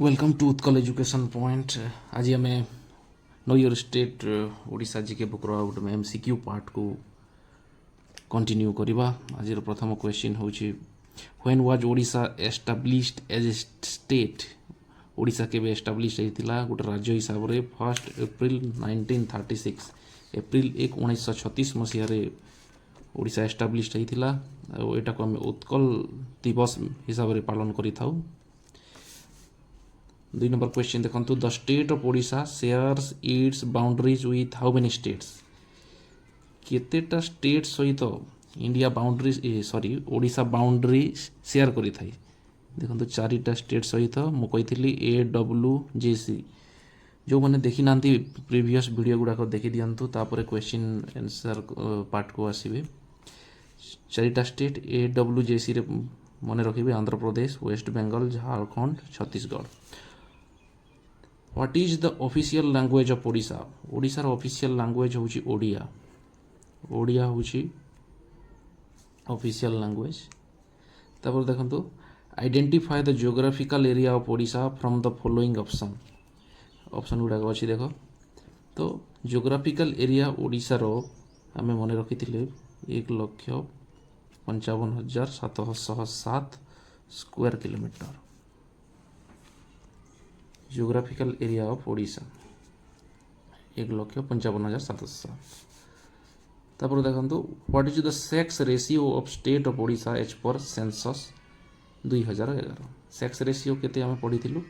Welcome to Utkal education point. आज आम know your state Odisha GK book out में MCQ part को कंटिन्यू करवा। आज प्रथम क्वेश्चन हूँ when was Odisha established as a state. Odisha केबे एस्टाब्लिश होता गोटे राज्य हिसाब से 1 एप्रिल 1936 एप्रिल 1 1936 मसीह ओडिशा एस्टाब्लिश होता। यहाँ को आम उत्कल दिवस हिसाब से पालन करिथाउ। 2 नंबर क्वेश्चन देखो the state of Odisha shares its boundaries with how many states. केतेटा स्टेट सहित India boundary sorry Odisha boundary share करि थाई। देखो 4टा स्टेट सहित मुझे AWJC जो मैंने देखी ना प्रीवियस वीडियो गुड़ाक देखी दिंतु तापर क्वेश्चन आंसर पार्ट को आसवे। 4टा स्टेट AWJC रे मन रखिए Andhra Pradesh, West Bengal, Jharkhand, Chhattisgarh. What is the official language of Odisha. ओडिशार ऑफिशियल लैंग्वेज हूँ ओडिया। ओडिया हूँ ऑफिशियल लैंग्वेज। तापर देखो identify the geographical area of Odisha from the following option. Option गुड़ाक अच्छी देख तो जियोग्राफिकल एरिया ओडिशार आम मन रखी 1,55,707 square kilometre. Geographical area of Odisha 1,55,707। तापर देखो what is the sex ratio of state of Odisha as per census 2011। Sex ratio केते आम पढ़ी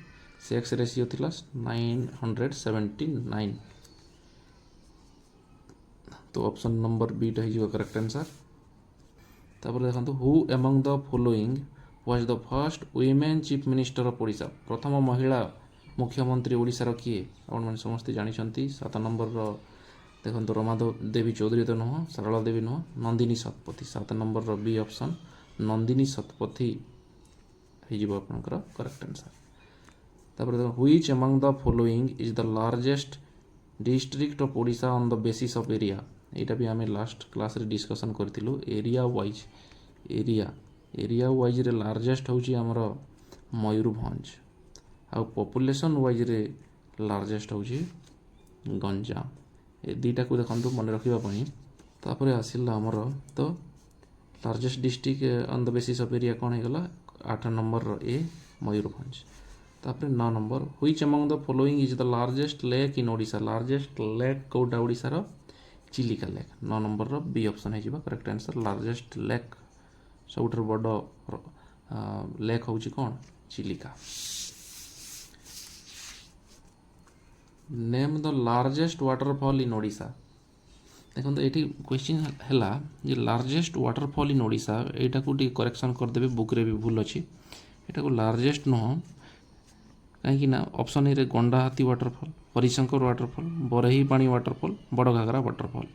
सेक्स रेशियो थिला 979। तो ऑप्शन नंबर बी हो करेक्ट आंसर। तापर देखो who among the following was the first women chief minister of Odisha. प्रथम महिला मुख्यमंत्री ओडिशार किए आपण मैंने समस्ते जानते। 7 नंबर देखो रमा देवी चौधरी तो नुह, सारला देवी नुह, Nandini Satpathy. 7 number B option Nandini Satpathy हो करेक्ट आंसर। तापर देखो which among the following is the largest district of Odisha on the basis of area. यहाँ भी आम लास्ट क्लास रे डिस्कसन करूँ एरिया वाइज। एरिया वाइज रे लार्जेस्ट हूँ आमर मयूरभंज आउ पॉपुलेशन वाइज रे लार्जेस्ट हूँ गंजाम। ए दुईटा को देखो मन रखापी। तापर आसला आमर तो largest district on the basis of area कौन होगा 8 नंबर ए मयूरभंज। तापर 9 number which among the following is the largest lake in Odisha. Largest lake कौटा ओडिशार Chilika lake. 9 number B option हो करेक्ट आंसर। लार्जेस्ट लेक सब बड़ लेक हूँ कौन Chilika. Name the largest waterfall in Odisha. देखो तो ये क्वेश्चन है लार्जेस्ट वाटरफॉल इन ओडिशा। यहाँ को करेक्शन करदे बुक रे भी भूल अच्छी। यहाँ को लार्जेस्ट नुह कहीं option A Gandahati waterfall, Harishankar waterfall, Barehipani waterfall, बड़ घाघरा वाटरफॉल।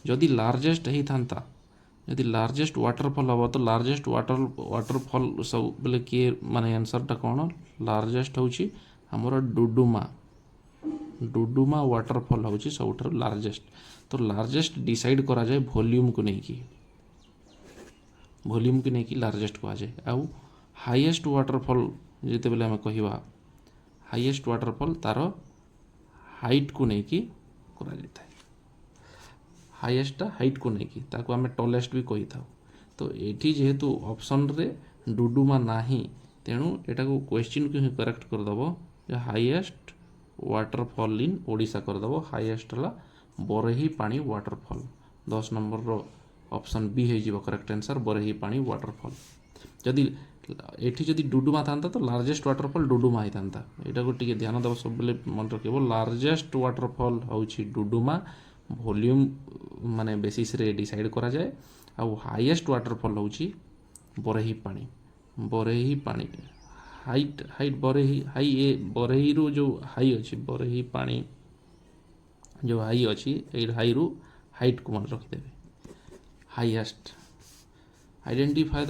जदि लार्जेस्ट होता जदि लार्जेस्ट वाटरफॉल हम तो लार्जेस्ट वाटरफॉल सब बोले किए माने आंसरटा कौन लार्जेस्ट हूँ आमर डुडुमा वाटरफॉल हूँ सब लार्जेस्ट। तो लार्जेस्ट डिसाइड करा जाए वॉल्यूम को लेकिन लार्जेस्ट कह जाए। आउ हाईएस्ट वाटरफॉल जिते बेले आम कहवा हाईएस्ट वाटरफॉल तार हाइट को लेकिन करा जाए। हाईएस्ट हाइट को लेकिन ताको आम टॉलेस्ट भी कही था। तो ये जेहेतु ऑप्शन रे डुडुमा नाही तेणु एटा को क्वेश्चन को ही करेक्ट करदब हाईएस्ट वाटरफॉल इन ओडिशा करदब। हाईएस्ट है Barehipani waterfall. 10 number option B हो correct answer Barehipani waterfall. जदि एठी जदि डुडुमा था तो लार्जेस्ट वाटरफॉल डुडुमा होता। यहाँ को टिके ध्यान देव सब मन रखिए। लार्जेस्ट वाटरफॉल हूँ डुडुमा वॉल्यूम माने बेसिस रे डिसाइड करा जाए। आउ हाईएस्ट वाटरफॉल हूँ बरही पानी हाइट बरही रू जो हाई अच्छी बरही पानी जो हाई अच्छी हाई रू हाइट को मन रखिदेवे। Highest identify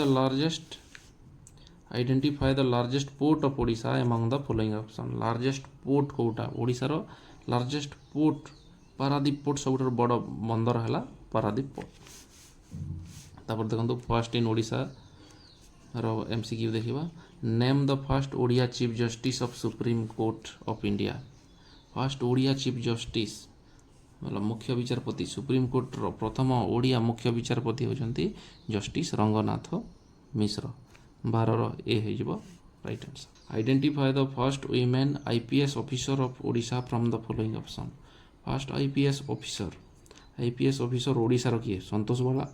the largest port of Odisha among the following option. Largest port कौटा ओडिशार लार्जेस्ट पोर्ट पारादीप पोर्ट सब बड़ बंदर है पारादीप पोर्ट। तापर देखो फर्स्ट इन ओडिशा रो एमसीक्यू देखा name the first Odia chief justice of supreme court of India. First Odia chief justice मतलब मुख्य विचारपति सुप्रीमकोर्टर प्रथम ओडिया मुख्य विचारपति होती जस्टिस रंगनाथ मिश्र। 12 ए हो right answer. Identify the first women IPS officer of Odisha from the following option. First IPS officer ओडिशार किए संतोष बाला,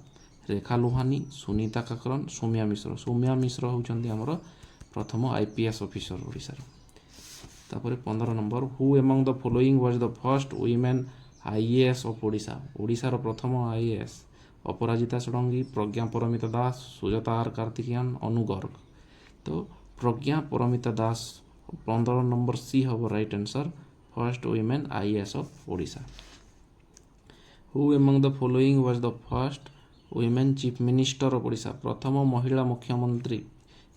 रेखा लोहानी, सुनीता काकरन, सौम्या मिश्र। सौम्या मिश्र होउछन्ती हमर प्रथम आईपीएस ऑफिसर ओडिशार। तापर 15 number who among the following was the first women IAS of Odisha. ओडिशार प्रथम IAS Aparajita Sarangi, Pragya Paramita Das, Sujata R Karthikeyan, Anu Garg. तो Pragya Paramita Das 15 number C हम right answer. First women IAS of Odisha. Who among the following was the first women chief minister of Odisha. प्रथम महिला मुख्यमंत्री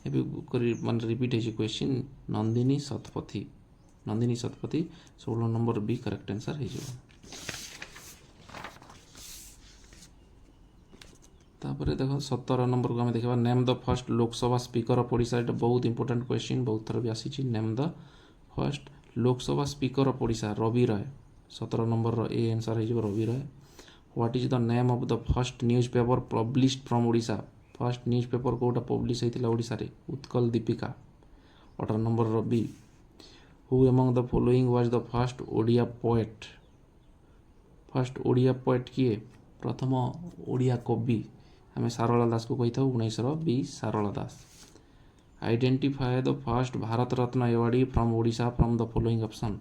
माने repeat है question Nandini Satpathy. 16 number B correct answer है। तापर देख 17 नंबर को आम देखा name the first Lok Sabha speaker of Odisha. ये बहुत इंपोर्टेंट क्वेश्चन बहुत थर भी आसी। Name the first Lok Sabha speaker of Odisha Ravi Ray. 17 number A answer हो Ravi Ray. What is the name of the first newspaper published from Odisha. First newspaper कोटा पब्लिश होता ओडिशा रे Utkal Dipika. 18 number Ravi. Who among the following was the first Odia poet. First Odia poet किए प्रथम ओडिया कवि आम सारला दास को कही था 1920 Sarala Das. Identify the first Bharat Ratna awardee from Odisha from the following option.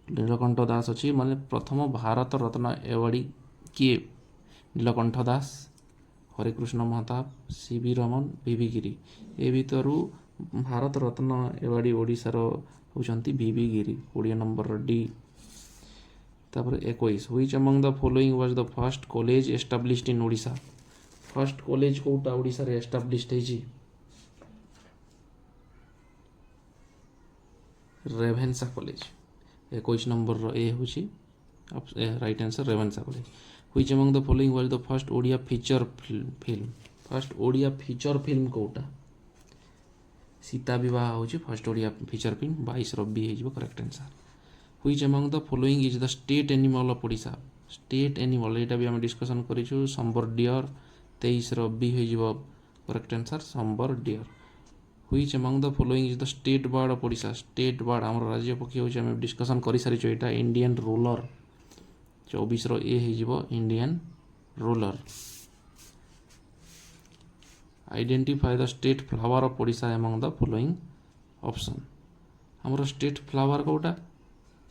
Nilakantha Das अच्छी माने प्रथम भारत रत्न एवार्डी किए नीलकंठ दास, हरिकृष्ण महताब, सीवी रमन, बीवी गिरी। ए भितर भारत रत्न एवार्डी ओडिशार होउछन्ती बीवी गिरी 20 नंबर डी। तापर 21 which among the following was the first college established in Odisha. First college कोटा ओडिशा रे एस्टाब्लिश्ड है रेभेन्सा कॉलेज। 21 नंबर ए होची right answer Ravenshaw college. Which among the following was the first Odia feature film. First Odia feature film कोटा सीता विवाह होची first Odia feature film 22 रबी हो correct answer. Which among the following is the state animal of Odisha. State animal यहाँ भी आम discussion करूँ संबर dear 23 रबी हो correct answer sambar deer. Which among the following is the state bird of Odisha. State bird आम राज्य पक्षी होची आम डिस्कसन कर सारी यहाँ इंडियन रूलर 24 ए हो Indian roller. Identify the state flower of Odisha among the following option. आमर स्टेट फ्लावर कोटा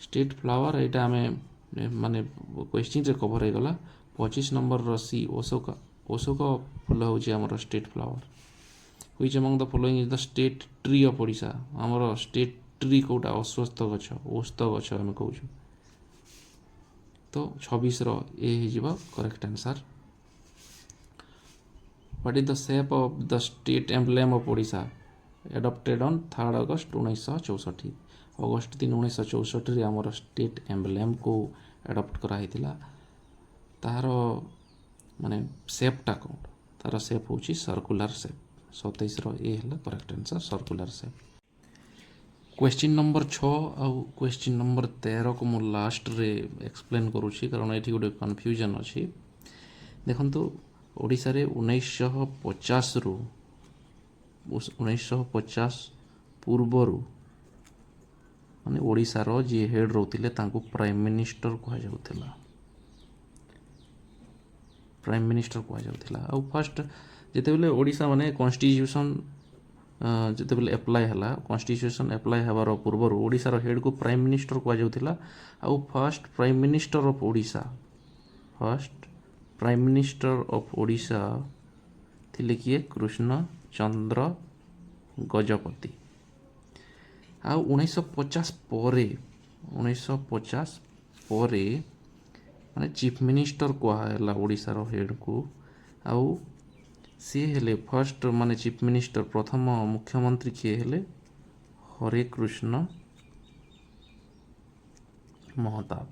स्टेट फ्लावर यहाँ आम माने क्वेश्चन रे कवर हो गला 25 नंबर सी अशोक फूल होची आमर state flower. Which among the following is the state tree of Odisha. आमर स्टेट ट्री कोटा अश्वत्थ गछ औस्थ गछ आम कहूँ। तो 26 ए हो correct answer. What is the shape of the state emblem of Odisha adopted on 3 अगस्त 1964। अगस्त 3 1964 आमर स्टेट एम्ब्लेम को एडॉप्ट कराई तार माने शेपटा कौन तार शेप होची सर्कुलर शेप। 27 ए है correct answer circular shape. Question number 6 आउ क्वेश्चन नंबर 13 को मु लास्ट रे एक्सप्लेन करूची कारण ये गोटे कन्फ्यूजन अच्छी। देखो ओडिशा रे 1950 रु 1950 पूर्वरु माने ओडिशार जी हेड रोथिले तांको प्राइम मिनिस्टर कहा जाउथिला। प्राइम मिनिस्टर कहा जाउथिला। आ फर्स्ट जेतेबेले ओडिशा माने कॉन्स्टिट्यूशन जेतेबेले अप्लाई हला कॉन्स्टिट्यूशन अप्लाई हबार पूर्वर ओडिशार हेड को प्राइम मिनिस्टर कहा जाउथिला। आ first prime minister of Odisha first prime minister of Odisha थिले किए कृष्ण चंद्र गजपति। आ 1950 परे माने चीफ मिनिस्टर कहला ओडिशार हेड को। आउ सी हेले फर्स्ट माने चीफ मिनिस्टर प्रथम मुख्यमंत्री किए हेले हरे कृष्ण महताब।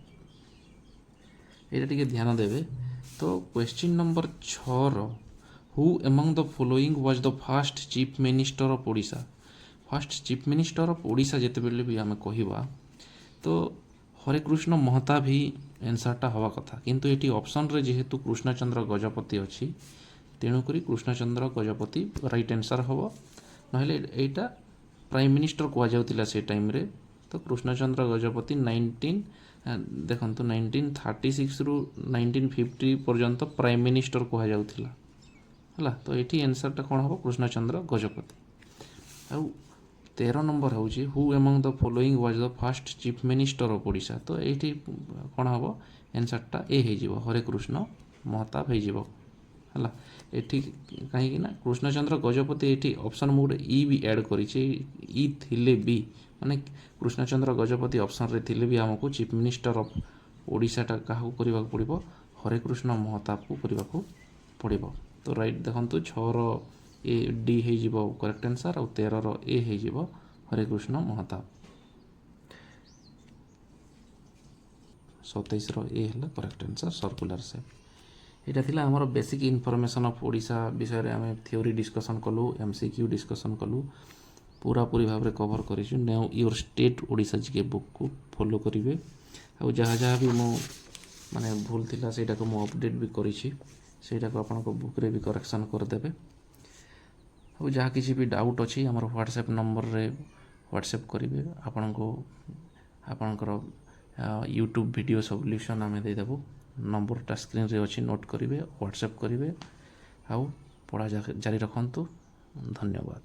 ये टिके ध्यान देवे। तो question number 6 who among the following was the first chief minister of Odisha. First chief minister of Odisha ଯେତେବେଳେ ବି ଆମେ କହିବା ତ ହରେକୃଷ୍ଣ ମହତାବ ହିଁ ଆନ୍ସର୍ଟା ହେବା କଥା, କିନ୍ତୁ ଏଠି ଅପସନ୍ରେ ଯେହେତୁ କୃଷ୍ଣଚନ୍ଦ୍ର ଗଜପତି ଅଛି ତେଣୁକରି କୃଷ୍ଣଚନ୍ଦ୍ର ଗଜପତି ରାଇଟ୍ ଆନ୍ସର୍ ହେବ। ନହେଲେ ଏଇଟା ପ୍ରାଇମ୍ ମିନିଷ୍ଟର କୁହାଯାଉଥିଲା ସେ ଟାଇମ୍ରେ, ତ କୃଷ୍ଣଚନ୍ଦ୍ର ଗଜପତି ଦେଖନ୍ତୁ 1936ରୁ 1950 ପର୍ଯ୍ୟନ୍ତ ପ୍ରାଇମ୍ ମିନିଷ୍ଟର କୁହାଯାଉଥିଲା ହେଲା। ତ ଏଠି ଆନ୍ସର୍ଟା କ'ଣ ହେବ? କୃଷ୍ଣଚନ୍ଦ୍ର ଗଜପତି। ଆଉ 13 ନମ୍ବର ହେଉଛି who among the following was the first chief minister of Odisha. ତ ଏଇଠି କ'ଣ ହେବ? ଆନ୍ସର୍ଟା ଏ ହେଇଯିବ, ହରେକୃଷ୍ଣ ମହତାବ ହେଇଯିବ ହେଲା। ଏଠି କାହିଁକି ନା କୃଷ୍ଣଚନ୍ଦ୍ର ଗଜପତି ଏଠି ଅପସନ୍ ମୁଁ ଗୋଟେ ଇ ବି ଆଡ଼୍ କରିଛି, ଇ ଥିଲେ ବି ମାନେ କୃଷ୍ଣଚନ୍ଦ୍ର ଗଜପତି ଅପସନ୍ରେ ଥିଲେ ବି ଆମକୁ ଚିଫ୍ ମିନିଷ୍ଟର ଅଫ୍ ଓଡ଼ିଶାଟା କାହାକୁ କରିବାକୁ ପଡ଼ିବ? ହରେକୃଷ୍ଣ ମହତାବକୁ କରିବାକୁ ପଡ଼ିବ। ତ ରାଇଟ୍ ଦେଖନ୍ତୁ 6ର ଏ ଡି ହେଇଯିବ କରେକ୍ଟ ଆନ୍ସର୍, ଆଉ 13ର ଏ ହେଇଯିବ ହରେକୃଷ୍ଣ ମହତାବ। 27ର ଏ ହେଲା କରେକ୍ଟ ଆନ୍ସର୍ ସର୍କୁଲାର ସେପ୍। ଏଇଟା ଥିଲା ଆମର ବେସିକ୍ ଇନଫର୍ମେସନ୍ ଅଫ୍ ଓଡ଼ିଶା ବିଷୟରେ ଆମେ ଥିଓରି ଡିସ୍କସନ୍ କଲୁ, MCQ ଡିସ୍କସନ୍ କଲୁ, ପୁରାପୁରି ଭାବରେ କଭର୍ କରିଛୁ। Now your state Odisha GK ବୁକ୍କୁ ଫଲୋ କରିବେ। ଆଉ ଯାହା ବି ମୁଁ ମାନେ ଭୁଲ ଥିଲା ସେଇଟାକୁ ମୁଁ ଅପଡ଼େଟ୍ ବି କରିଛି, ସେଇଟାକୁ ଆପଣଙ୍କ ବୁକ୍ରେ ବି କରେକ୍ସନ୍ କରିଦେବେ। ଆଉ ଯାହା କିଛି ବି ଡାଉଟ୍ ଅଛି ଆମର ହ୍ୱାଟ୍ସଆପ୍ ନମ୍ବରରେ ହ୍ୱାଟ୍ସଆପ୍ କରିବେ। ଆପଣଙ୍କର ୟୁଟ୍ୟୁବ୍ ଭିଡ଼ିଓ ସଲ୍ୟୁସନ୍ ଆମେ ଦେଇଦେବୁ। ନମ୍ବରଟା ସ୍କ୍ରିନ୍ରେ ଅଛି, ନୋଟ୍ କରିବେ, ହ୍ୱାଟ୍ସଆପ୍ କରିବେ। ଆଉ ପଢ଼ା ଜାରି ରଖନ୍ତୁ। ଧନ୍ୟବାଦ।